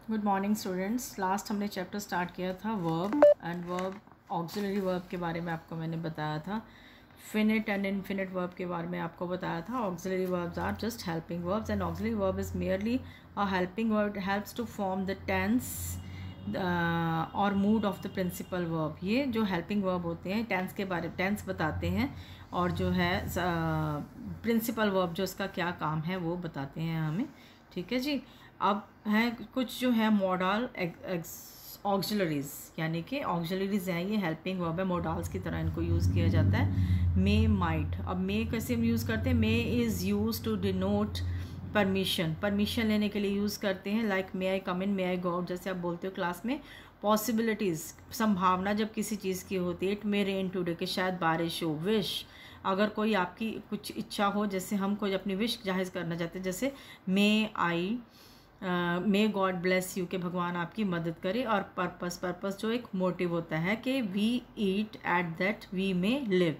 Good morning students. Last हमने chapter start किया था verb and verb auxiliary verb के बारे में आपको मैंने बताया था। फिनिट एंड इनफिनिट वर्ब के बारे में आपको बताया था। Auxiliary verbs are just helping verbs and auxiliary verb is merely a helping verb, helps to form the tense और mood of the principal verb. ये जो हेल्पिंग वर्ब होते हैं टेंस के बारे में टेंस बताते हैं और जो है प्रिंसिपल वर्ब जो उसका क्या काम है वो बताते हैं हमें। ठीक है जी। अब हैं कुछ जो है मॉडल ऑक्सिलरीज, यानी कि ऑक्सिलरीज हैं, ये हेल्पिंग वर्ब है, मॉडल्स की तरह इनको यूज़ किया जाता है। May, might. अब मे कैसे हम यूज़ करते हैं? May is use to denote permission लेने के लिए यूज़ करते हैं। लाइक मे आई कम इन, मे आई गो आउट, जैसे आप बोलते हो क्लास में। पॉसिबिलिटीज़, संभावना जब किसी चीज़ की होती है। इट मे रेन टुडे, कि शायद बारिश हो। विश, अगर कोई आपकी कुछ इच्छा हो, जैसे हम कोई अपनी विश जाहिर करना चाहते हैं, जैसे मे आई मे गॉड ब्लेस यू, के भगवान आपकी मदद करे। और पर्पस जो एक मोटिव होता है कि we eat at that we may live.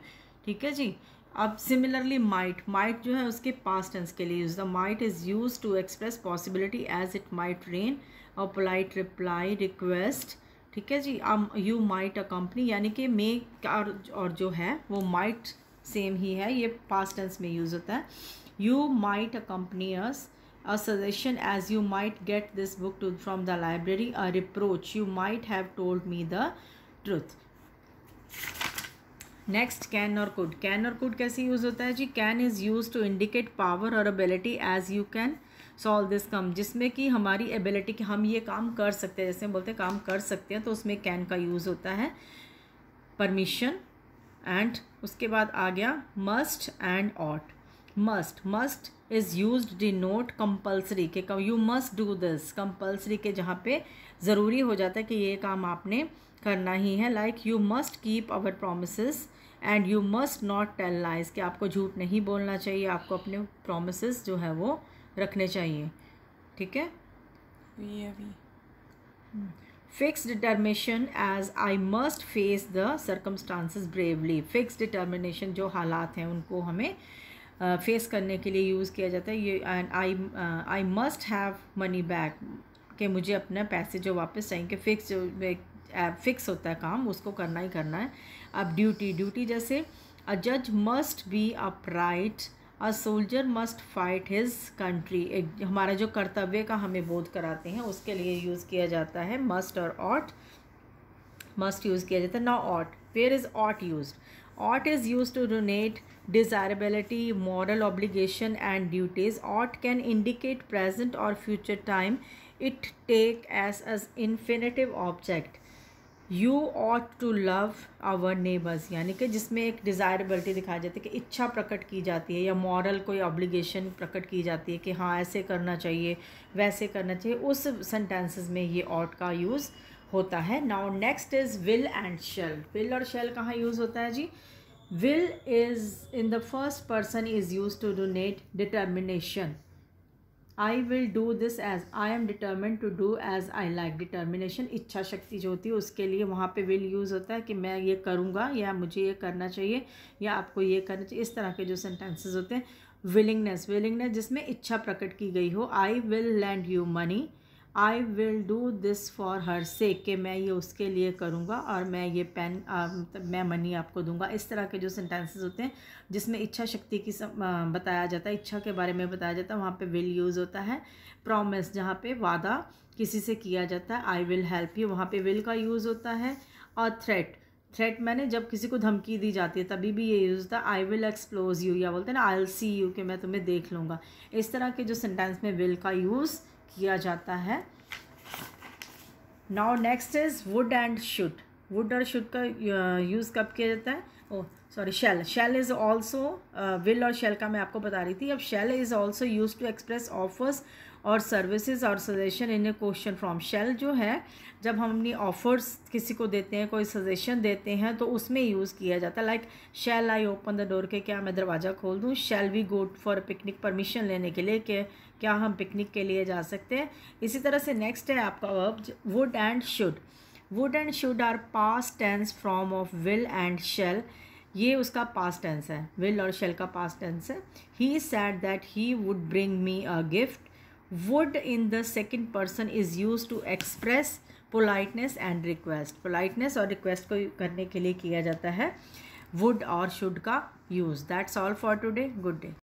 ठीक है जी। अब सिमिलरली माइट जो है उसके पास्ट टेंस के लिए use. The might is use to express possibility as it might rain, और पोलाइट रिप्लाई, रिक्वेस्ट। ठीक है जी। यू माइट अकम्पनी, यानी कि मे और जो है वो माइट सेम ही है, ये पास्ट टेंस में यूज होता है। You might accompany us, a suggestion as you might get this book from the library, a reproach, you might have told me the truth. Next can और could. Can और could कैसे use होता है जी? Can is use to indicate power और ability, as you can solve this sum, जिसमें कि हमारी एबिलिटी कि हम ये काम कर सकते हैं, जैसे हम बोलते हैं काम कर सकते हैं, तो उसमें कैन का यूज़ होता है। परमिशन एंड उसके बाद आ गया must and ought. Must is use denote compulsory, के you must do this, compulsory के जहाँ पे ज़रूरी हो जाता है कि ये काम आपने करना ही है। Like you must keep our promises and you must not tell lies, कि आपको झूठ नहीं बोलना चाहिए, आपको अपने प्रोमिसेस जो है वो रखने चाहिए। ठीक है। Fix determination, as I must face the circumstances bravely. Fix determination, जो हालात हैं उनको हमें फेस करने के लिए यूज़ किया जाता है। ये and I must have money back, कि मुझे अपने पैसे जो वापस चाहिए, कि फिक्स होता है काम, उसको करना ही करना है। अब ड्यूटी जैसे अ जज must be upright, a soldier must fight his country. एक हमारा जो कर्तव्य का हमें बोध कराते हैं उसके लिए यूज़ किया जाता है मस्ट और ऑट। मस्ट यूज़ किया जाता है। Now ought, where is ought used? Ought is used to denote desirability, moral obligation and duties. Ought can indicate present or future time. It take as infinitive object. You ought to love our neighbors, यानी कि जिसमें एक डिज़ायरेबिलिटी दिखाई जाती है कि इच्छा प्रकट की जाती है, या मॉरल कोई ऑब्लिगेशन प्रकट की जाती है कि हाँ ऐसे करना चाहिए वैसे करना चाहिए, उस सेंटेंसेस में ये ought का यूज़ होता है। Now next is will and shall. Will और शेल कहाँ यूज़ होता है जी? Will is in the first person is use to denote determination. I will do this as I am determined to do as I like. Determination, इच्छा शक्ति जो होती है उसके लिए वहाँ पे विल यूज़ होता है कि मैं ये करूँगा, या मुझे ये करना चाहिए, या आपको ये करना चाहिए। इस तरह के जो सेंटेंसेस होते हैं। विलिंगनेस जिसमें इच्छा प्रकट की गई हो। I will lend you money, I will do this for her sake, कि मैं ये उसके लिए करूँगा और मैं ये मैं मनी आपको दूंगा। इस तरह के जो सेंटेंसेस होते हैं जिसमें इच्छा शक्ति की बताया जाता है, इच्छा के बारे में बताया जाता है, वहाँ पे विल यूज़ होता है। प्रॉमिस, जहाँ पे वादा किसी से किया जाता है, आई विल हेल्प यू, वहाँ पे विल का यूज़ होता है। और थ्रेट मैंने जब किसी को धमकी दी जाती है तभी भी ये यूज़ होता है। आई विल एक्सप्लोज यू, या बोलते हैं ना आई विल सी यू, कि मैं तुम्हें देख लूँगा। इस तरह के जो सेंटेंस में विल का यूज़ किया जाता है। Now next is would and should. Would और शुड का यूज़ कब किया जाता है? शेल इज़ ऑल्सो, विल और शेल का मैं आपको बता रही थी। अब shall is also use to express offers और सर्विसेज और suggestion in a question from. Shall जो है जब हम अपनी ऑफर्स किसी को देते हैं, कोई सजेशन देते हैं, तो उसमें यूज़ किया जाता है। Like shall I open the door, के क्या मैं दरवाज़ा खोल दूँ। Shall we go for picnic, permission लेने के लिए कि क्या हम पिकनिक के लिए जा सकते हैं। इसी तरह से नेक्स्ट है आपका verb would and should. Would and should are past tense from of will and shall. ये उसका पास्ट टेंस है, विल और शेल का पास्ट टेंस है। He said that he would bring me a gift. Would in the second person is use to express politeness and request. Politeness और request को करने के लिए किया जाता है वुड और शुड का use. That's all for today. Good day.